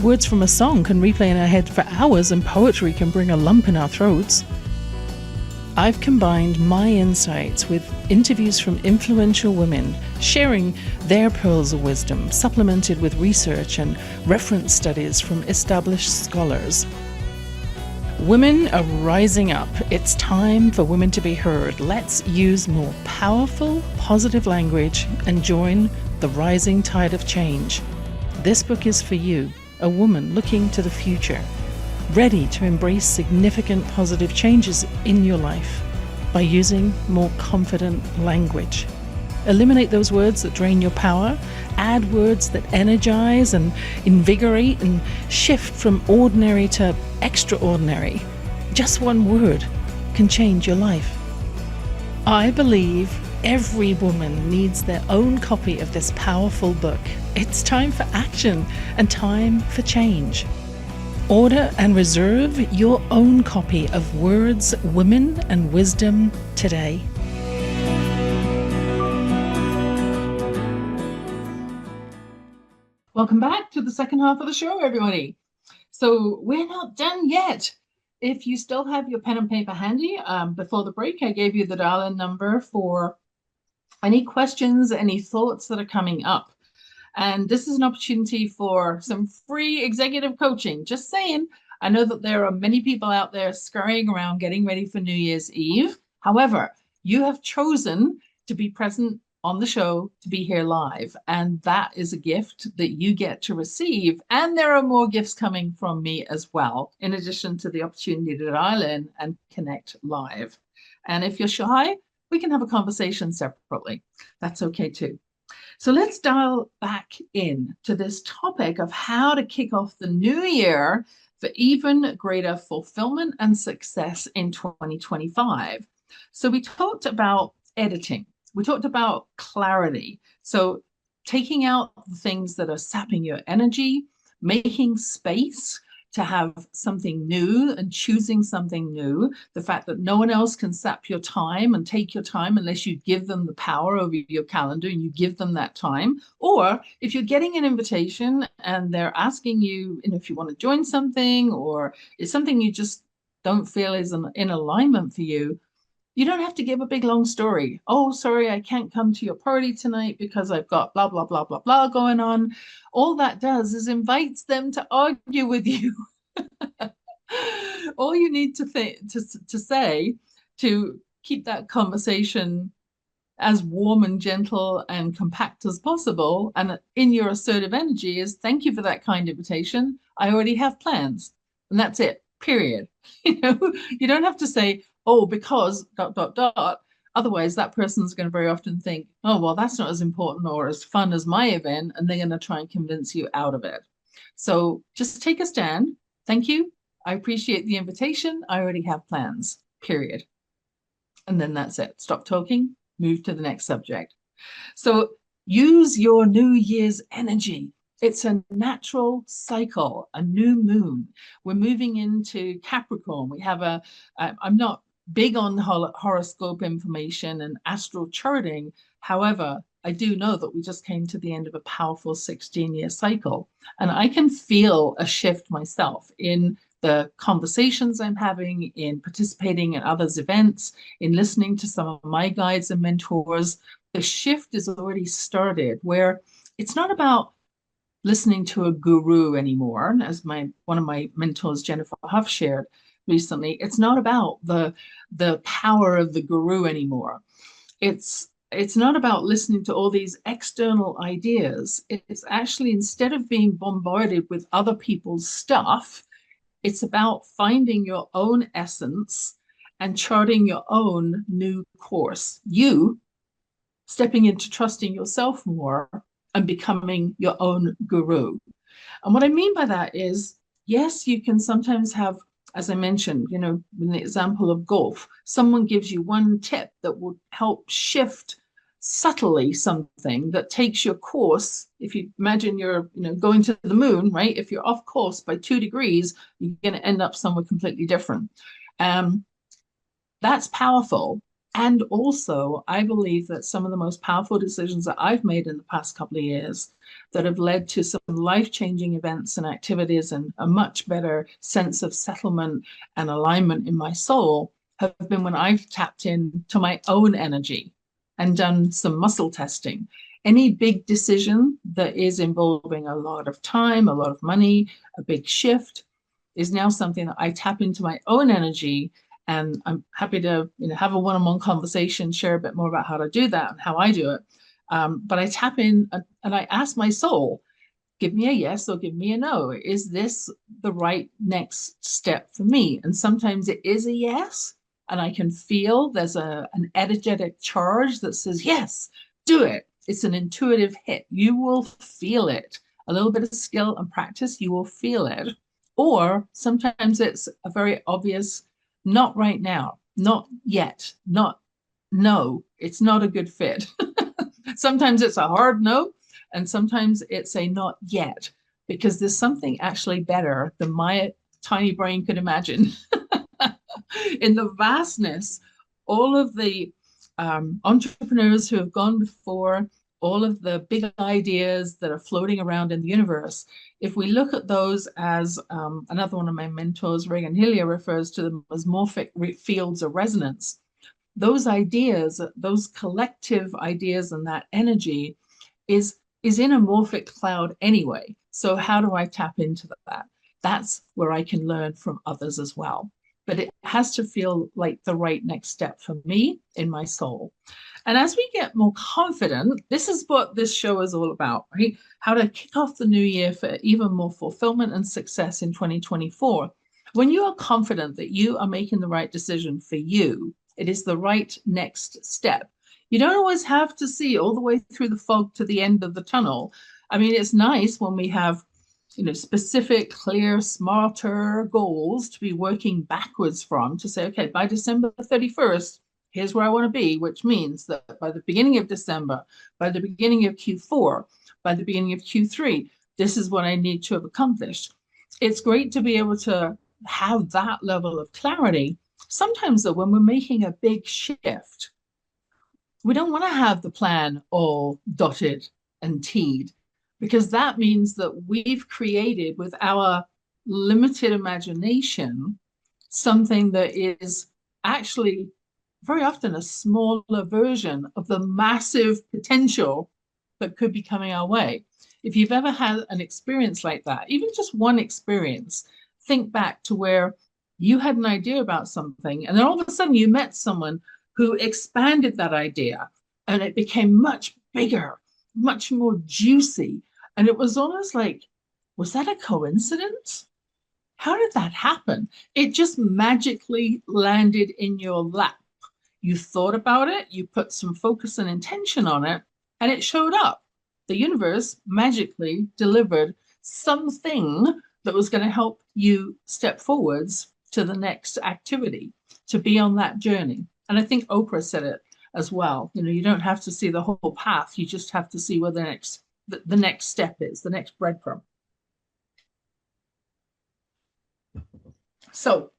Words from a song can replay in our head for hours, and poetry can bring a lump in our throats. I've combined my insights with interviews from influential women, sharing their pearls of wisdom, supplemented with research and reference studies from established scholars. Women are rising up. It's time for women to be heard. Let's use more powerful, positive language and join the rising tide of change. This book is for you, a woman looking to the future, ready to embrace significant positive changes in your life by using more confident language. Eliminate those words that drain your power. Add words that energize and invigorate, and shift from ordinary to extraordinary. Just one word can change your life. I believe every woman needs their own copy of this powerful book. It's time for action and time for change. Order and reserve your own copy of Words, Women and Wisdom today. Welcome back to the second half of the show, everybody. So we're not done yet. If you still have your pen and paper handy, before the break, I gave you the dial-in number for any questions, any thoughts that are coming up. And this is an opportunity for some free executive coaching. Just saying, I know that there are many people out there scurrying around getting ready for New Year's Eve. However, you have chosen to be present on the show, to be here live. And that is a gift that you get to receive. And there are more gifts coming from me as well, in addition to the opportunity to dial in and connect live. And if you're shy, we can have a conversation separately. That's okay too. So let's dial back in to this topic of how to kick off the new year for even greater fulfillment and success in 2025. So we talked about editing. We talked about clarity. So taking out the things that are sapping your energy, making space to have something new and choosing something new. The fact that no one else can sap your time and take your time unless you give them the power over your calendar and you give them that time. Or if you're getting an invitation and they're asking you, if you want to join something, or it's something you just don't feel is in alignment for you, you don't have to give a big long story. Oh, sorry, I can't come to your party tonight because I've got blah, blah, blah, blah, blah going on. All that does is invites them to argue with you. All you need to say to keep that conversation as warm and gentle and compact as possible, and in your assertive energy, is thank you for that kind invitation. I already have plans. And that's it, period. You don't have to say, oh, because ... Otherwise, that person's going to very often think, oh, well, that's not as important or as fun as my event, and they're going to try and convince you out of it. So just take a stand. Thank you. I appreciate the invitation. I already have plans, period. And then that's it. Stop talking, move to the next subject. So use your New Year's energy. It's a natural cycle, a new moon. We're moving into Capricorn. We have I'm not big on horoscope information and astral charting. However, I do know that we just came to the end of a powerful 16-year cycle. And I can feel a shift myself in the conversations I'm having, in participating in others' events, in listening to some of my guides and mentors. The shift is already started, where it's not about listening to a guru anymore, as one of my mentors, Jennifer Huff, shared recently. It's not about the power of the guru anymore. It's not about listening to all these external ideas. It's actually, instead of being bombarded with other people's stuff, it's about finding your own essence and charting your own new course. You stepping into trusting yourself more and becoming your own guru. And what I mean by that is, yes, you can sometimes have, as I mentioned, in the example of golf, someone gives you one tip that will help shift subtly something that takes your course. If you imagine you're going to the moon, right? If you're off course by 2 degrees, you're going to end up somewhere completely different. That's powerful. And also, I believe that some of the most powerful decisions that I've made in the past couple of years that have led to some life-changing events and activities and a much better sense of settlement and alignment in my soul have been when I've tapped into my own energy and done some muscle testing. Any big decision that is involving a lot of time, a lot of money, a big shift is now something that I tap into my own energy. And I'm happy to have a one-on-one conversation, share a bit more about how to do that and how I do it. But I tap in and I ask my soul, give me a yes or give me a no. Is this the right next step for me? And sometimes it is a yes. And I can feel there's an energetic charge that says, yes, do it. It's an intuitive hit. You will feel it. A little bit of skill and practice, you will feel it. Or sometimes it's a very obvious, not right now, not yet, not no, it's not a good fit. Sometimes it's a hard no, and sometimes it's a not yet, because there's something actually better than my tiny brain could imagine. In the vastness, all of the entrepreneurs who have gone before, all of the big ideas that are floating around in the universe, if we look at those as another one of my mentors, Reagan Hillier, refers to them as morphic fields of resonance. Those ideas, those collective ideas and that energy is in a morphic cloud anyway. So how do I tap into that? That's where I can learn from others as well. But it has to feel like the right next step for me in my soul. And as we get more confident, this is what this show is all about, right? How to kick off the new year for even more fulfillment and success in 2024. When you are confident that you are making the right decision for you, it is the right next step. You don't always have to see all the way through the fog to the end of the tunnel. I mean, it's nice when we have, specific, clear, smarter goals to be working backwards from, to say, okay, by December 31st, here's where I want to be, which means that by the beginning of December, by the beginning of Q4, by the beginning of Q3, this is what I need to have accomplished. It's great to be able to have that level of clarity. Sometimes, though, when we're making a big shift, we don't want to have the plan all dotted and T'd, because that means that we've created with our limited imagination something that is actually very often a smaller version of the massive potential that could be coming our way. If you've ever had an experience like that, even just one experience, think back to where you had an idea about something, and then all of a sudden you met someone who expanded that idea, and it became much bigger, much more juicy. And it was almost like, was that a coincidence? How did that happen? It just magically landed in your lap. You thought about it, you put some focus and intention on it, and it showed up. The universe magically delivered something that was going to help you step forwards to the next activity, to be on that journey. And I think Oprah said it as well. You don't have to see the whole path. You just have to see where the next step is, the next breadcrumb. So,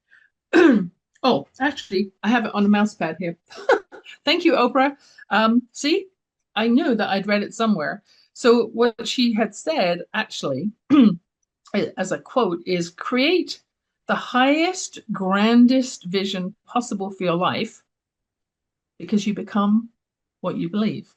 oh, actually, I have it on a mouse pad here. Thank you, Oprah. See, I knew that I'd read it somewhere. So what she had said, actually, as a quote, is create the highest, grandest vision possible for your life, because you become what you believe.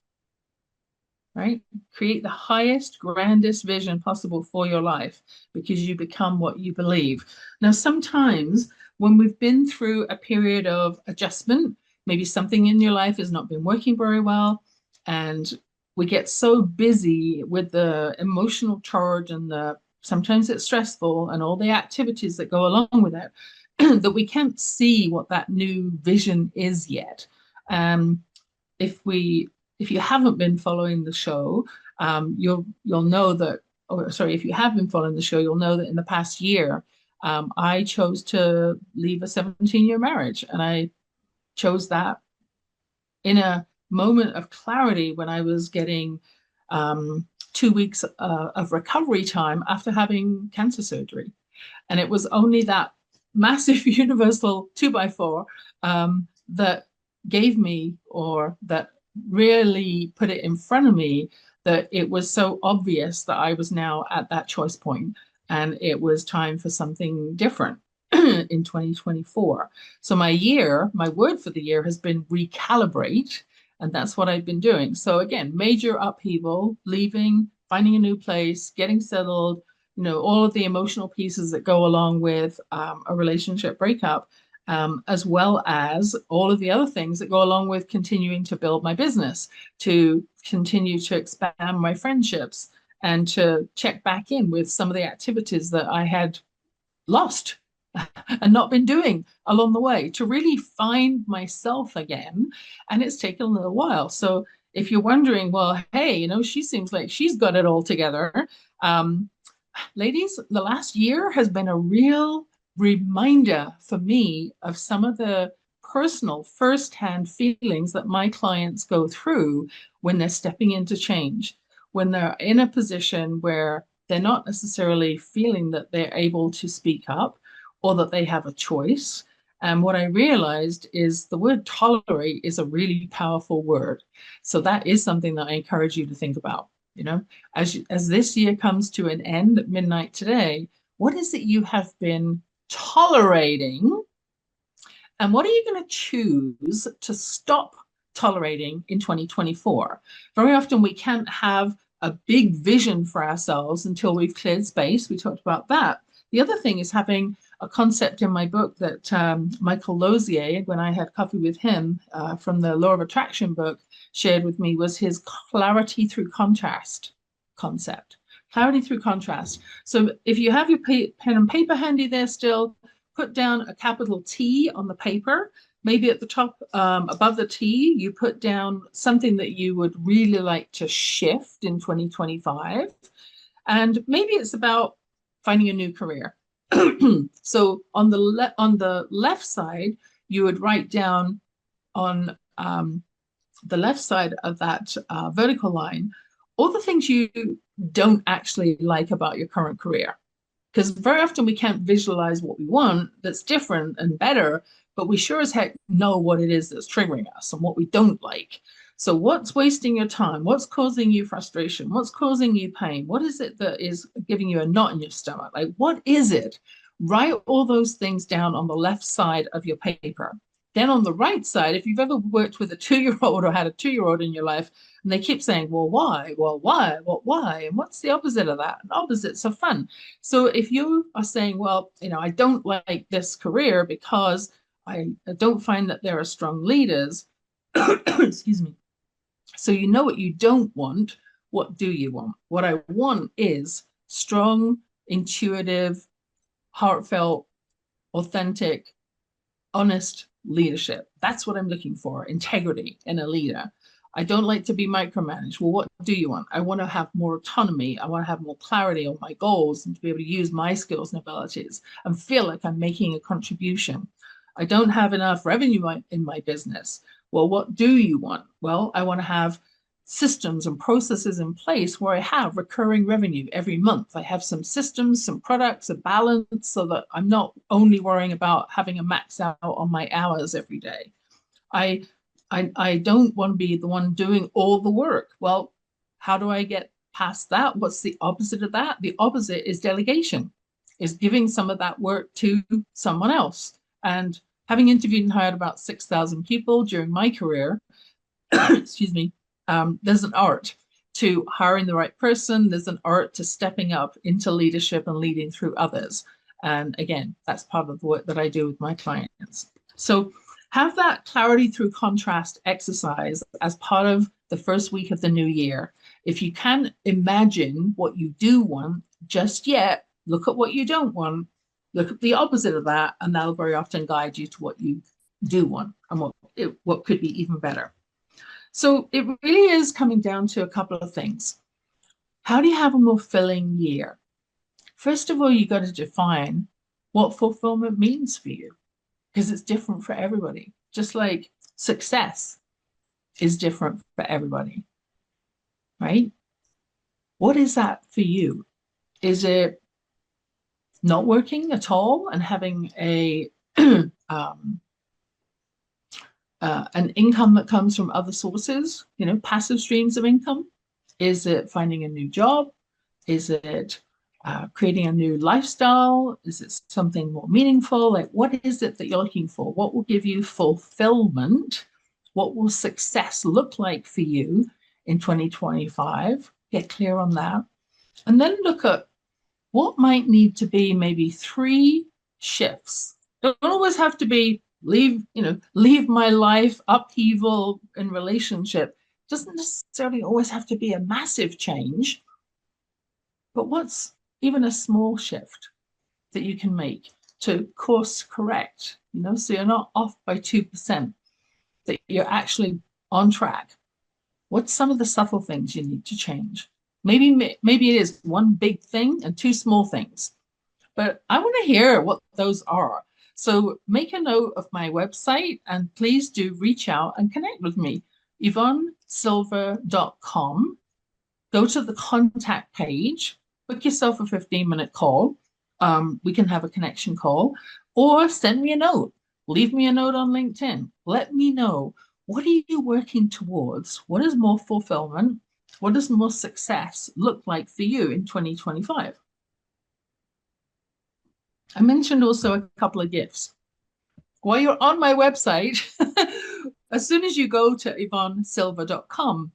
Right? Create the highest, grandest vision possible for your life, because you become what you believe. Now, sometimes when we've been through a period of adjustment, maybe something in your life has not been working very well, and we get so busy with the emotional charge and sometimes it's stressful and all the activities that go along with it, that we can't see what that new vision is yet. If you haven't been following the show, you'll know that, if you have been following the show, you'll know that in the past year, I chose to leave a 17-year marriage. And I chose that in a moment of clarity when I was getting 2 weeks of recovery time after having cancer surgery. And it was only that massive universal 2x4 that gave me, or that really put it in front of me, that it was so obvious that I was now at that choice point and it was time for something different in 2024. So my word for the year has been recalibrate, and that's what I've been doing. So again, major upheaval, leaving, finding a new place, getting settled, all of the emotional pieces that go along with a relationship breakup. As well as all of the other things that go along with continuing to build my business, to continue to expand my friendships, and to check back in with some of the activities that I had lost and not been doing along the way, to really find myself again. And it's taken a little while. So if you're wondering, well, hey, you know, she seems like she's got it all together. Um, Ladies, the last year has been a real reminder for me of some of the personal first-hand feelings that my clients go through when they're stepping into change, when they're in a position where they're not necessarily feeling that they're able to speak up or that they have a choice. And what I realized is the word tolerate is a really powerful word. So that is something that I encourage you to think about. You know, as this year comes to an end at midnight today, what is it you have been tolerating? And what are you going to choose to stop tolerating in 2024? Very often we can't have a big vision for ourselves until we've cleared space. We talked about that. The other thing is having a concept in my book that Michael Lozier, when I had coffee with him from the Law of Attraction book, shared with me, was his clarity through contrast concept. Clarity through contrast. So if you have your pen and paper handy there still, put down a capital T on the paper. Maybe at the top, above the T, you put down something that you would really like to shift in 2025. And maybe it's about finding a new career. So on the left side, you would write down on the left side of that vertical line all the things you don't actually like about your current career. Because very often we can't visualize what we want that's different and better, but we sure as heck know what it is that's triggering us and what we don't like. So what's wasting your time? What's causing you frustration? What's causing you pain? What is it that is giving you a knot in your stomach? Like, what is it? Write all those things down on the left side of your paper. Then on the right side, if you've ever worked with a 2-year-old or had a 2-year-old in your life, and they keep saying, well, why? Well, why? Well, why? And what's the opposite of that? And opposites are fun. So if you are saying, well, you know, I don't like this career because I don't find that there are strong leaders, excuse me. So you know what you don't want. What do you want? What I want is strong, intuitive, heartfelt, authentic, honest leadership. That's what I'm looking for, integrity in a leader. I don't like to be micromanaged. Well, what do you want? I want to have more autonomy. I want to have more clarity on my goals and to be able to use my skills and abilities and feel like I'm making a contribution. I don't have enough revenue in my business. Well, what do you want? Well, I want to have systems and processes in place where I have recurring revenue every month. I have some systems, some products, a balance so that I'm not only worrying about having a max out on my hours every day. I don't want to be the one doing all the work. Well, how do I get past that? What's the opposite of that? The opposite is delegation, is giving some of that work to someone else. And having interviewed and hired about 6,000 people during my career, excuse me, there's an art to hiring the right person. There's an art to stepping up into leadership and leading through others. And again, that's part of the work that I do with my clients. So have that clarity through contrast exercise as part of the first week of the new year. If you can imagine what you do want just yet, look at what you don't want, look at the opposite of that, and that'll very often guide you to what you do want and what could be even better. So it really is coming down to a couple of things. How do you have a more fulfilling year? First of all, you got to define what fulfillment means for you, because it's different for everybody. Just like success is different for everybody, right? What is that for you? Is it not working at all and having an income that comes from other sources, you know, passive streams of income? Is it finding a new job? Is it creating a new lifestyle? Is it something more meaningful? Like, what is it that you're looking for? What will give you fulfillment? What will success look like for you in 2025? Get clear on that. And then look at what might need to be maybe 3 shifts. Don't always have to be leave my life, upheaval in relationship. Doesn't necessarily always have to be a massive change. But what's even a small shift that you can make to course correct, you know, so you're not off by 2%, that you're actually on track. What's some of the subtle things you need to change? Maybe it is one big thing and two small things, but I want to hear what those are. So make a note of my website and please do reach out and connect with me. YvonneSilver.com. Go to the contact page, book yourself a 15-minute call. We can have a connection call, or send me a note. Leave me a note on LinkedIn. Let me know, what are you working towards? What is more fulfillment? What does more success look like for you in 2025? I mentioned also a couple of gifts. While you're on my website, as soon as you go to YvonneSilver.com,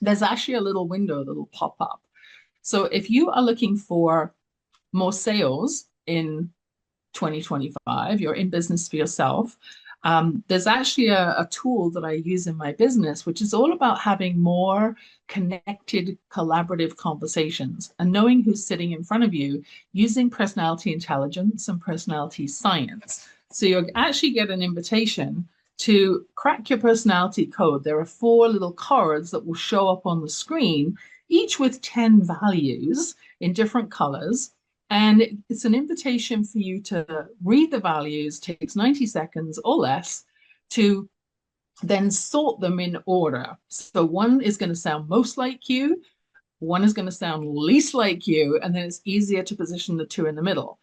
there's actually a little window that will pop up. So if you are looking for more sales in 2025, you're in business for yourself, there's actually a tool that I use in my business, which is all about having more connected, collaborative conversations and knowing who's sitting in front of you using personality intelligence and personality science. So you'll actually get an invitation to crack your personality code. There are 4 little cards that will show up on the screen, each with 10 values in different colors. And it's an invitation for you to read the values, takes 90 seconds or less, to then sort them in order. So one is going to sound most like you, one is going to sound least like you, and then it's easier to position the 2 in the middle.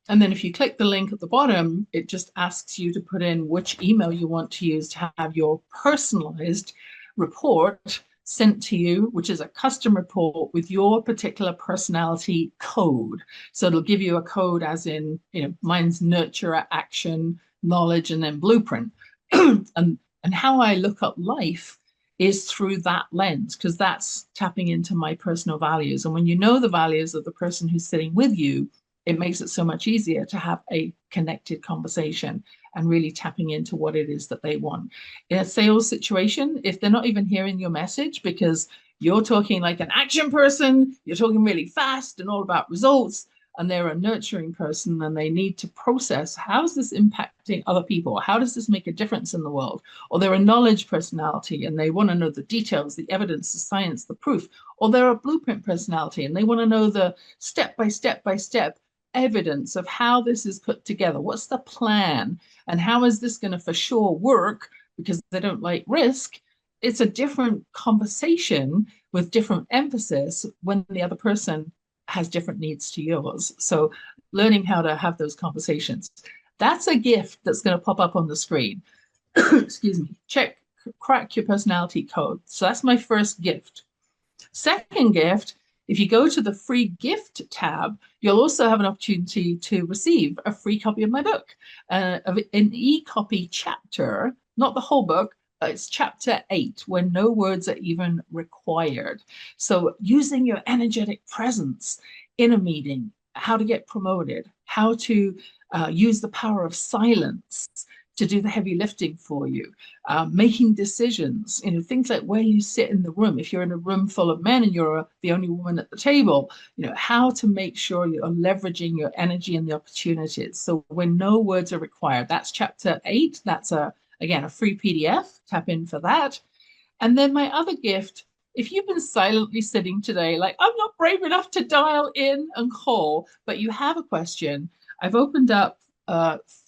And then if you click the link at the bottom, it just asks you to put in which email you want to use to have your personalized report sent to you, which is a custom report with your particular personality code. So it'll give you a code as in, mine's nurturer, action, knowledge, and then blueprint. and how I look at life is through that lens, because that's tapping into my personal values. And when you know the values of the person who's sitting with you, it makes it so much easier to have a connected conversation and really tapping into what it is that they want. In a sales situation, if they're not even hearing your message because you're talking like an action person, you're talking really fast and all about results, and they're a nurturing person and they need to process, how is this impacting other people? How does this make a difference in the world? Or they're a knowledge personality and they want to know the details, the evidence, the science, the proof. Or they're a blueprint personality and they want to know the step by step evidence of how this is put together. What's the plan? And how is this going to for sure work, because they don't like risk? It's a different conversation with different emphasis when the other person has different needs to yours. So learning how to have those conversations. That's a gift that's going to pop up on the screen. Excuse me. Crack your personality code. So that's my first gift. Second gift, if you go to the free gift tab, you'll also have an opportunity to receive a free copy of my book, an e-copy chapter, not the whole book. It's chapter 8, when no words are even required. So using your energetic presence in a meeting, how to get promoted, how to use the power of silence to do the heavy lifting for you, making decisions, things like where you sit in the room. If you're in a room full of men and you're the only woman at the table, how to make sure you're leveraging your energy and the opportunities. So when no words are required, that's chapter 8. That's again, a free PDF, tap in for that. And then my other gift, if you've been silently sitting today, like I'm not brave enough to dial in and call, but you have a question, I've opened up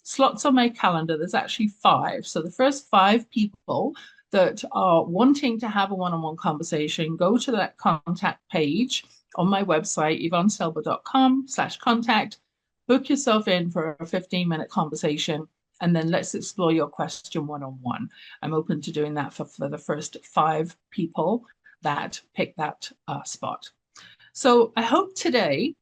slots on my calendar. There's actually 5. So the first 5 people that are wanting to have a one-on-one conversation, go to that contact page on my website, YvonneSilver.com/contact, book yourself in for a 15-minute conversation, and then let's explore your question one-on-one. I'm open to doing that for the first 5 people that pick that spot. So I hope today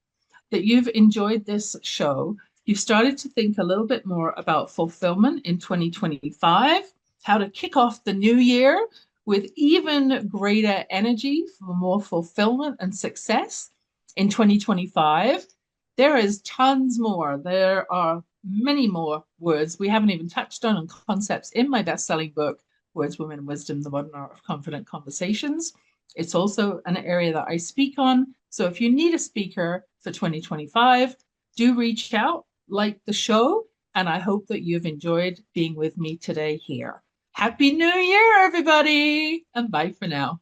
that you've enjoyed this show. You've started to think a little bit more about fulfillment in 2025, how to kick off the new year with even greater energy for more fulfillment and success in 2025. There is tons more. There are many more words we haven't even touched on and concepts in my best-selling book, Words, Women, and Wisdom, The Modern Art of Confident Conversations. It's also an area that I speak on. So if you need a speaker for 2025, do reach out, like the show, and I hope that you've enjoyed being with me today here. Happy New Year, everybody, and bye for now.